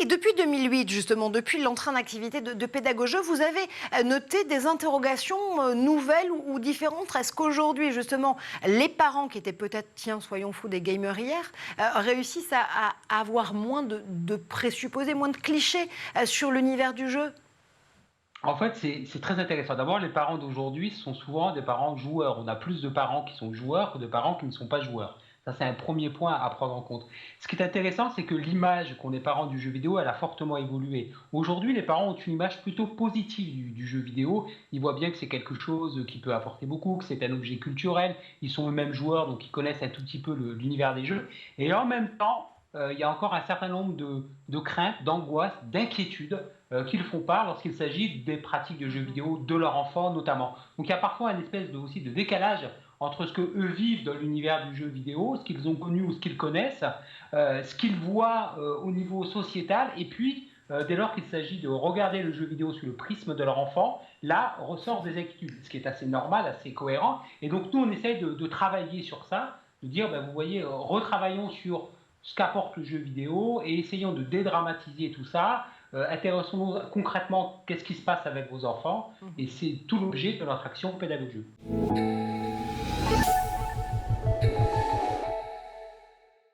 depuis 2008, justement, depuis l'entrée en activité de Pédagogie, vous avez noté des interrogations nouvelles ou différentes. Est-ce qu'aujourd'hui, justement, les parents qui étaient peut-être, tiens, soyons fous, des gamers hier, réussissent à avoir moins de présupposés, moins de clichés sur l'univers du jeu? En fait, c'est très intéressant. D'abord, les parents d'aujourd'hui sont souvent des parents joueurs. On a plus de parents qui sont joueurs que de parents qui ne sont pas joueurs. Ça, c'est un premier point à prendre en compte. Ce qui est intéressant, c'est que l'image qu'ont les parents du jeu vidéo, elle a fortement évolué. Aujourd'hui, les parents ont une image plutôt positive du jeu vidéo. Ils voient bien que c'est quelque chose qui peut apporter beaucoup, que c'est un objet culturel. Ils sont eux-mêmes joueurs, donc ils connaissent un tout petit peu l'univers des jeux. Et en même temps, il y a encore un certain nombre de craintes, d'angoisses, d'inquiétudes qu'ils font part lorsqu'il s'agit des pratiques de jeux vidéo de leur enfant notamment. Donc il y a parfois une espèce aussi de décalage entre ce que eux vivent dans l'univers du jeu vidéo, ce qu'ils ont connu ou ce qu'ils connaissent, ce qu'ils voient au niveau sociétal, et puis dès lors qu'il s'agit de regarder le jeu vidéo sous le prisme de leur enfant, là ressort des inquiétudes, ce qui est assez normal, assez cohérent. Et donc nous on essaye de travailler sur ça, de dire, ben, vous voyez, retravaillons sur ce qu'apporte le jeu vidéo et essayons de dédramatiser tout ça. Intéressons-nous concrètement qu'est-ce qui se passe avec vos enfants, et c'est tout l'objet de notre action pédagogique.